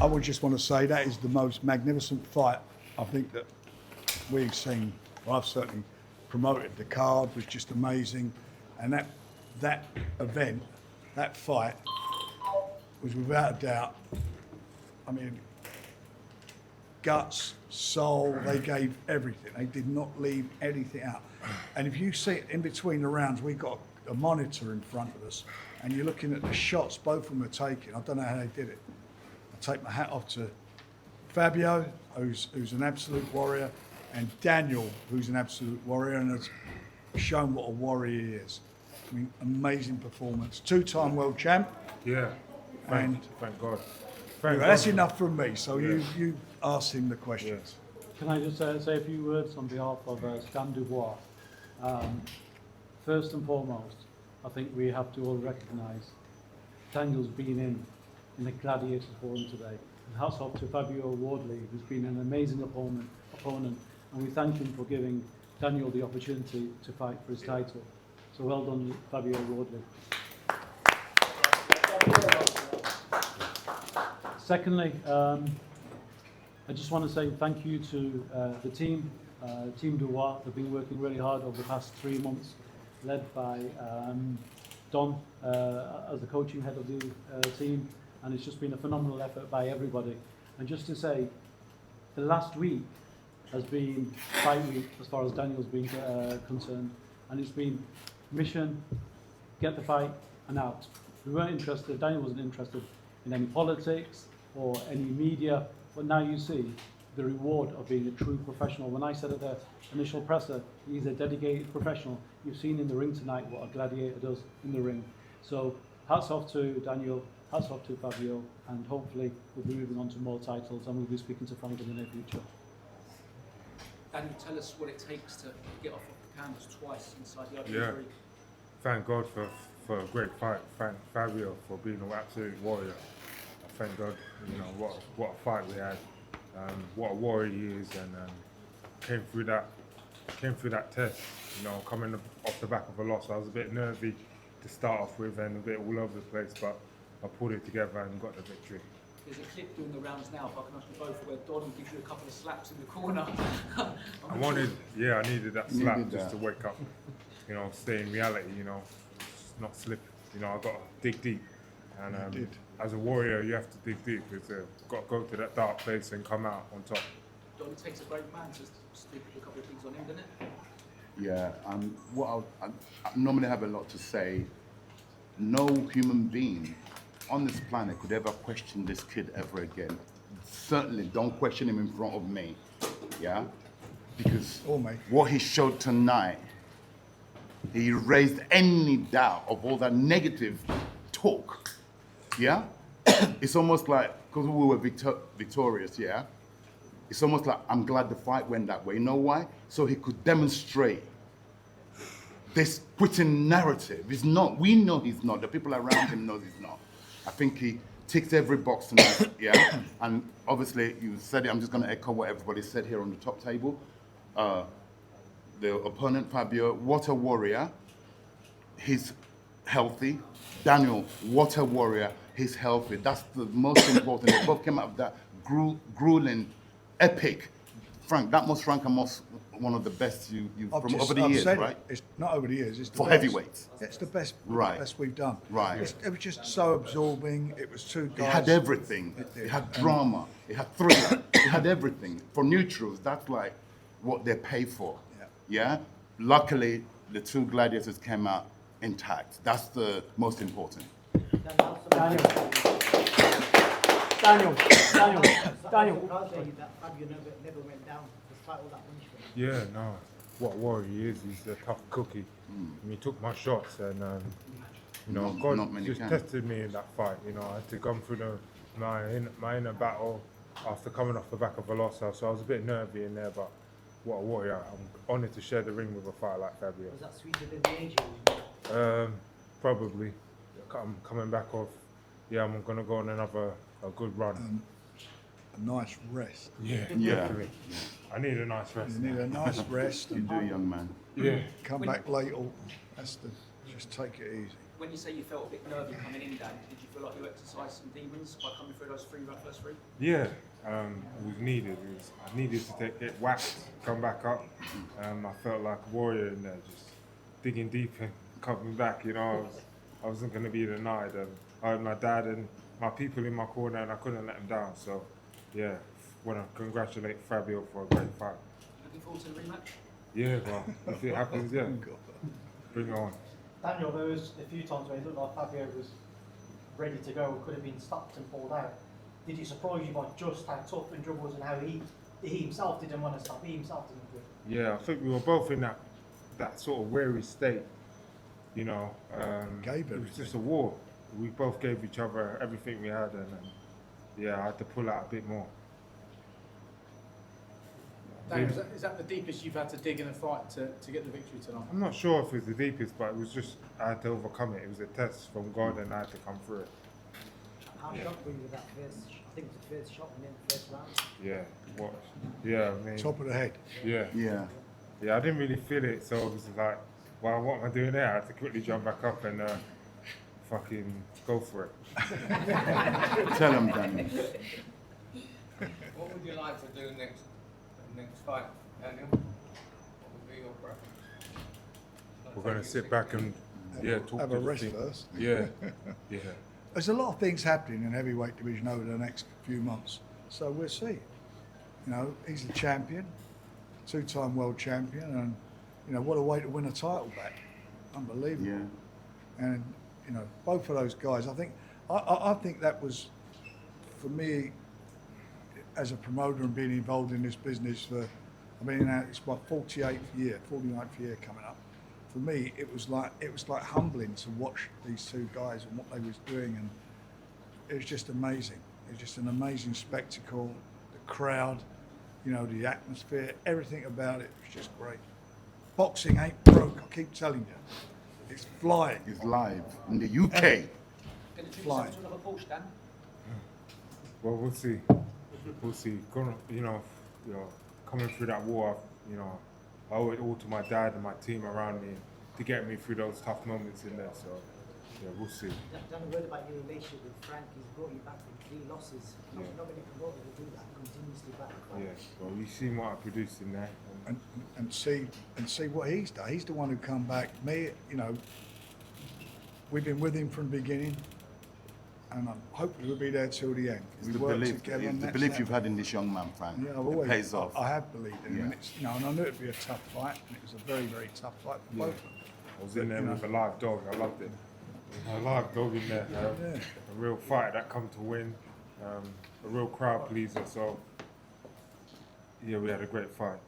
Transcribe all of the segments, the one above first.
I would just want to say that is the most magnificent fight I think that we've seen. Well, I've certainly promoted. The card was just amazing, and that event, that fight, was without a doubt. I mean, guts, soul, they gave everything. They did not leave anything out. And if you see it in between the rounds, we got a monitor in front of us, and you're looking at the shots both of them are taking. I don't know how they did it. I take my hat off to Fabio, who's an absolute warrior, and Daniel, who's an absolute warrior, and has shown what a warrior he is. I mean, amazing performance. Two-time world champ. Yeah, thank God. That's enough from me, so you ask him the questions. Yeah. Can I just say a few words on behalf of Stan Dubois? First and foremost, I think we have to all recognise Daniel's been in the Gladiator Forum today. And hats off to Fabio Wardley, who's been an amazing opponent, and we thank him for giving Daniel the opportunity to fight for his title. So well done, Fabio Wardley. Secondly, I just want to say thank you to the team, Team Dubois. They've been working really hard over the past 3 months, led by Don as the coaching head of the team, and it's just been a phenomenal effort by everybody. And just to say, the last week has been fight week as far as Daniel's been concerned, and it's been mission, get the fight, and out. We weren't interested, Daniel wasn't interested in any politics or any media, but now you see the reward of being a true professional. When I said at the initial presser, he's a dedicated professional, you've seen in the ring tonight what a gladiator does in the ring. So hats off to Daniel, hats off to Fabio, and hopefully we'll be moving on to more titles, and we'll be speaking to Frank in the near future. Daniel, tell us what it takes to get off of the canvas twice inside the Yeah. archery. Thank God for a great fight. Thank Fabio for being an absolute warrior. Thank God, what a fight we had. What a warrior he is, and came through that test. Coming off the back of a loss, I was a bit nervy to start off with and a bit all over the place, but I pulled it together and got the victory. There's a clip doing the rounds now, if I can ask you both, where Don gives you a couple of slaps in the corner. I needed that slap just to wake up, stay in reality, not slip. I got to dig deep. And as a warrior, you have to dig deep because you've got to go to that dark place and come out on top. Don, it takes a great man to stick a couple of things on him, doesn't it? Yeah, I normally have a lot to say. No human being on this planet could ever question this kid ever again. Certainly don't question him in front of me, yeah? Because what he showed tonight, he raised any doubt of all that negative talk, yeah? It's almost like, because we were victorious, yeah? It's almost like, I'm glad the fight went that way. You know why? So he could demonstrate this quitting narrative. He's not, we know he's not, the people around him know he's not. I think he ticks every box tonight, yeah? And obviously, you said it, I'm just gonna echo what everybody said here on the top table. The opponent, Fabio, what a warrior. He's healthy. Daniel, what a warrior. He's healthy. That's the most important. They both came out of that grueling, epic. Frank, that most Frank and most one of the best you've from over the years, right? It's not over the years. It's the For best. heavyweights. It's the best. Right. Best we've done. Right. It was just so absorbing. It was two guys. It had everything. It had drama. It had thriller. It had everything. For neutrals, that's like what they pay for. Yeah. Luckily, the two gladiators came out intact. That's the most important. Daniel. Yeah, no. What a warrior he is. He's a tough cookie. He took my shots and, God just tested me in that fight. I had to come through my inner battle after coming off the back of a loss. So I was a bit nervy in there, but what a warrior. I'm honoured to share the ring with a fighter like Fabio. Was that sweeter than the age? Probably. I'm coming back off. Yeah, I'm going to go on a good run. A nice rest. Yeah. Definitely. I need a nice rest. You need a nice rest. You do, young man. Yeah. Come back late or just take it easy. when you say you felt a bit nervy coming in, Dan, did you feel like you exercised some demons by coming through those first three? Yeah, it was needed. I needed to get whacked, come back up. I felt like a warrior in there, just digging deep and coming back. You know, I wasn't going to be denied. And I had my dad and my people in my corner, and I couldn't let them down. So, yeah, want to congratulate Fabio for a great fight. Looking forward to the rematch? Yeah, well, if it happens, yeah, bring it on. Daniel, there was a few times where it looked like Fabio was ready to go, could have been stopped and pulled out. Did it surprise you by just how tough and Dubois was and how he himself didn't want to stop, he himself didn't do it? Yeah, I think we were both in that sort of weary state. You know, Gave it was everything. just a war. We both gave each other everything we had, and yeah, I had to pull out a bit more. Daniel, is that the deepest you've had to dig in a fight to get the victory tonight? I'm not sure if it's the deepest, but it was just I had to overcome it. It was a test from God, and I had to come through it. How shocked were you with that first, I think it was the first shot in the first round? Yeah, what? Yeah, I mean, Top of the head. yeah, Yeah. yeah. I didn't really feel it, so it was like, well, what am I doing there? I had to quickly jump back up and fucking go for it. Tell him, Daniel. What would you like to do next fight, Daniel? What would be your preference? We're gonna sit back and talk Have to a the rest team. first. Yeah, yeah. There's a lot of things happening in heavyweight division over the next few months, so we'll see. You know, he's the champion, two-time world champion, and you know what a way to win a title back. Unbelievable. Yeah. And you know, both of those guys, I think that was, for me, as a promoter and being involved in this business for, I mean, it's my 49th year coming up. For me, it was like humbling to watch these two guys and what they was doing, and it was just amazing. It was just an amazing spectacle. The crowd, you know, the atmosphere, everything about it was just great. Boxing ain't broke. I keep telling you, it's flying. He's live in the UK. Going to treat Flying. yourself to another Porsche, Dan? Well, we'll see. We'll see. You know, coming through that war, you know, I owe it all to my dad and my team around me to get me through those tough moments in there. So, yeah, we'll see. Dan, a word about your relationship with Frank. He's brought you back from 3 losses. Yeah. Not many promoters will do that continuously back. Yeah. Well, we've seen what I produced in there. And see what he's done. He's the one who come back. Me, you know, we've been with him from the beginning, and I'm hoping we'll be there till the end. It's We the work belief, together, it's and the that's belief that. you've had in this young man, Frank. Yeah, I've It always, pays off. I have believed in him, Yeah. and it's, you know, and I knew it'd be a tough fight, and it was a very, very tough fight for both of them. I was in there You know. with a live dog. I loved it. A live dog in there. Yeah. A real fight that come to win. A real crowd pleaser. So, yeah, we had a great fight.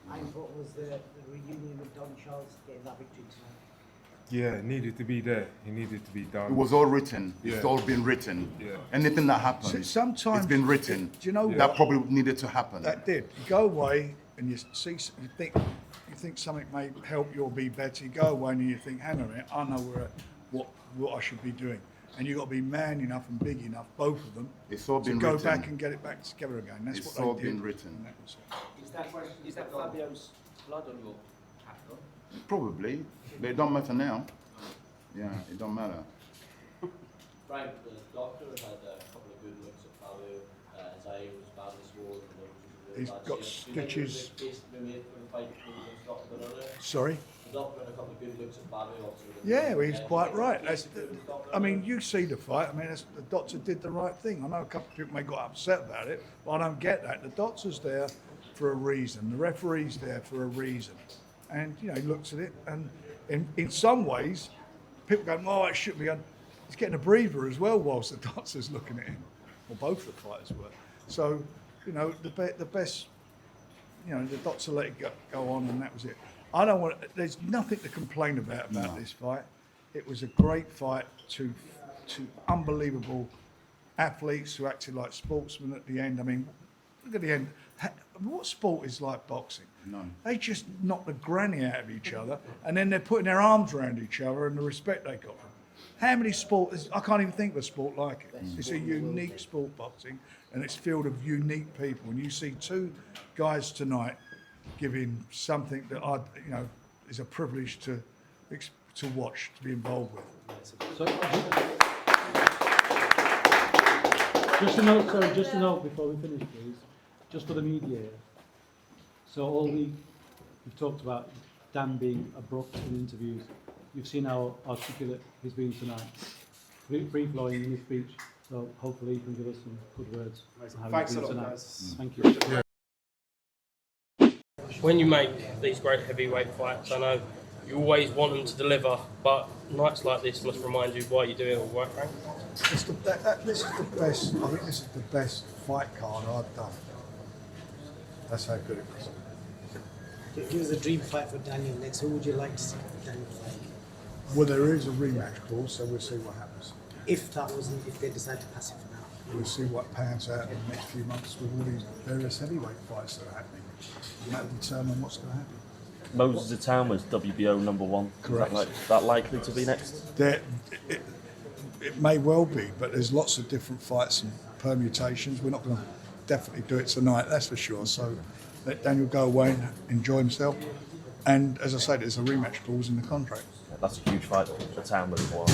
How important was the reunion with Don Charles getting that victory tonight? Yeah, it needed to be there. It needed to be done. It was all written. It's Yeah. all been written. Yeah. Anything that happens, Sometimes it's been written. Do you know That what? probably needed to happen. That did. You go away and you see, you think something may help you or be better. You go away and you think, hang on a minute, I know what I should be doing. And you've got to be man enough and big enough, both of them, It's all to been go written. back and get it back together again. That's It's what all they did. been written. And that was it. Is that Fabio's blood on your hat, though? Probably, but it don't matter now. Yeah, it don't matter. Frank, the doctor had a couple of good looks at Fabio. His eye was badly swollen. He's got stitches. Sorry? The doctor had a couple of good looks at Fabio. Yeah, well, he's quite right. I mean, you see the fight. I mean, the doctor did the right thing. I know a couple of people may got upset about it, but I don't get that. The doctor's there for a reason. The referee's there for a reason. And, you know, he looks at it, and in some ways, people go, oh, it shouldn't be done. He's getting a breather as well whilst the doctor's looking at him. Well, both the fighters were. So, you know, the best, you know, the doctor let it go on, and that was it. I don't want. There's nothing to complain about this fight. It was a great fight. Two unbelievable athletes who acted like sportsmen at the end. I mean, look at the end. What sport is like boxing? None. They just knock the granny out of each other, and then they're putting their arms around each other, and the respect they got. How many sports? I can't even think of a sport like it. It's a unique sport, boxing, and it's filled of unique people. And you see two guys tonight giving something that is a privilege to to watch, to be involved with. So, just a note, sorry, just a note before we finish, please. Just for the media. So all week we've talked about Dan being abrupt in interviews. You've seen how articulate he's been tonight. Free flowing in his speech. So hopefully he can give us some good words on how Thanks he's a been lot, tonight. guys. Thank you. When you make these great heavyweight fights, I know you always want them to deliver, but nights like this must remind you why you do it all, right, Frank? This is the best. I think this is the best fight card I've done. That's how good it was. If it was a dream fight for Daniel next, who would you like to see Daniel fight? Well, there is a rematch clause, so we'll see what happens. If they decide to pass it for now. We'll see what pans out in the next few months with all these various heavyweight fights that are happening. And that will determine what's going to happen. Moses of Town was WBO #1. Correct. Is that likely to be next? It may well be, but there's lots of different fights and permutations. We're not going to definitely do it tonight, that's for sure. So let Daniel go away and enjoy himself. And as I say, there's a rematch clause in the contract. That's a huge fight for Town as well.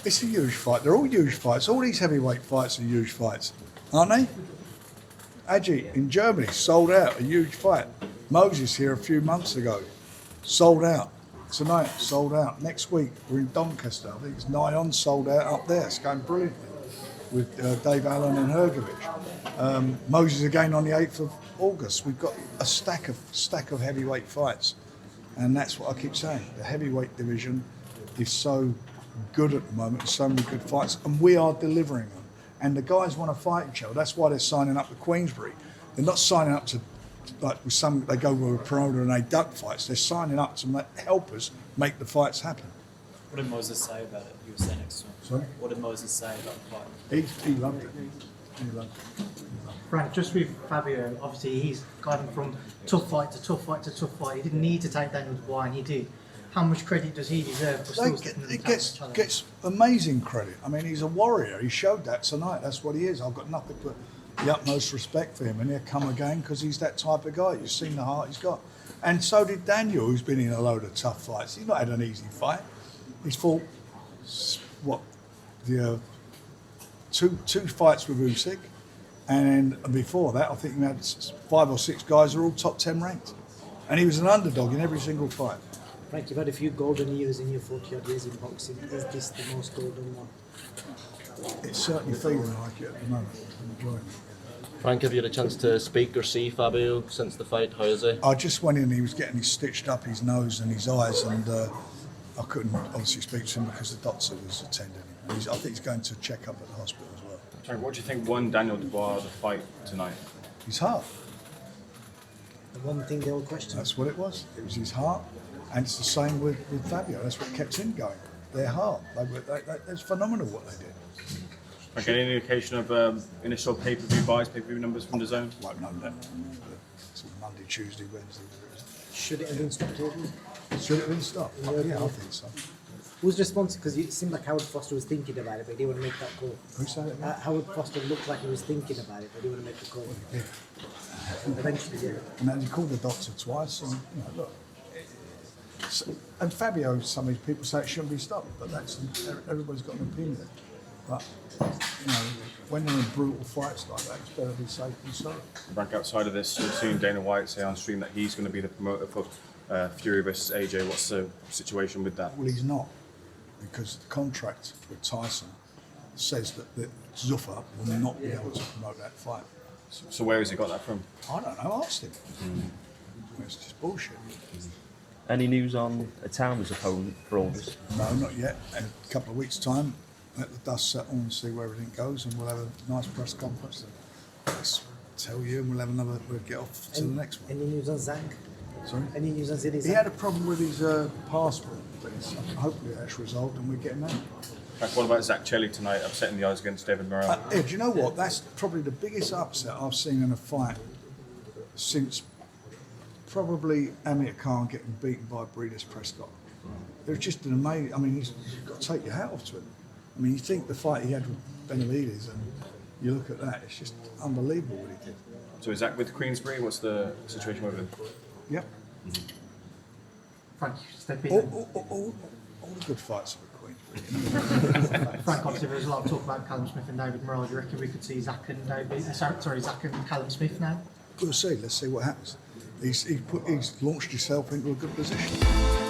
It's a huge fight. They're all huge fights. All these heavyweight fights are huge fights, aren't they? Aji in Germany sold out, a huge fight. Moses here a few months ago, sold out. Tonight, sold out. Next week, we're in Doncaster. I think it's nigh on sold out up there. It's going brilliantly with Dave Allen and Hergovich. Moses again on the 8th of August. We've got a stack of heavyweight fights. And that's what I keep saying. The heavyweight division is so good at the moment. There's so many good fights. And we are delivering them. And the guys want to fight each other. That's why they're signing up with Queensbury. They're not signing up to, like with some, they go with a promoter and they duck fights. They're signing up to help us make the fights happen. What did Moses say about it? You were saying next to him. Sorry? What did Moses say about the fight? He loved it. He loved it. Frank, just with Fabio, obviously he's gone from tough fight to tough fight to tough fight. He didn't need to take Daniel Dubois, and he did. How much credit does he deserve for still sticking to the challenge? Gets amazing credit. I mean, he's a warrior. He showed that tonight. That's what he is. I've got nothing but the utmost respect for him, and he'll come again because he's that type of guy. You've seen the heart he's got. And so did Daniel, who's been in a load of tough fights. He's not had an easy fight. He's fought, two fights with Usyk, and before that, I think he had 5 or 6 guys who are all top 10 ranked. And he was an underdog in every single fight. Frank, you've had a few golden years in your 40-odd years in boxing. Is this the most golden one? It's certainly feeling like it at the moment. I'm enjoying it. Frank, have you had a chance to speak or see Fabio since the fight? How is he? I just went in, he was getting stitched up his nose and his eyes, and I couldn't obviously speak to him because the doctor was attending him. I think he's going to check up at the hospital as well. Frank, what do you think won Daniel Dubois the fight tonight? His heart. The one thing they all question. That's what it was. It was his heart. And it's the same with Fabio. That's what kept him going. Their heart. It's phenomenal what they did. Frank, any indication of initial pay-per-view buys, pay-per-view numbers from the zone? Won't know that. It's Monday, Tuesday, Wednesday. Should it have been stopped here? Should it have been stopped? Yeah, I think so. Who's responsible? Because it seemed like Howard Foster was thinking about it, but he didn't want to make that call. Who said it? Howard Foster looked like he was thinking about it, but he didn't want to make the call. Yeah. Eventually, yeah. And then he called the doctor twice, and look. And Fabio, some of these people say it shouldn't be stopped, but everybody's got an opinion. But when you're in brutal fights like that, it's better to be safe than sorry. Frank, outside of this, we've seen Dana White say on stream that he's going to be the promoter for Fury versus AJ. What's the situation with that? Well, he's not, because the contract with Tyson says that Zuffa will not be able to promote that fight. So where has he got that from? I don't know. Asked him. It's just bullshit. Any news on a Townless opponent for August? No, not yet. In a couple of weeks' time, let the dust settle and see where everything goes, and we'll have a nice press conference. Let's tell you, and we'll get off to the next one. Any news on Zhang? Sorry? Any news on Zidane? He had a problem with his passport, but hopefully that's resolved and we're getting that. Frank, what about Zach Chelli tonight, upsetting the odds against David Morrell? Do you know what? That's probably the biggest upset I've seen in a fight since probably Amir Khan getting beaten by Breeders Prescott. It was just an amazing. I mean, you've got to take your hat off to him. I mean, you think the fight he had with Benavidez, and you look at that, it's just unbelievable what he did. So is Zach with Queensbury? What's the situation with him? Yep. Frank, step in. All All the good fights are the Queens. Frank, obviously there's a lot of talk about Callum Smith and David Morrell. Do you reckon we could see Zach and Zach and Callum Smith now? We'll see. Let's see what happens. He's launched himself into a good position.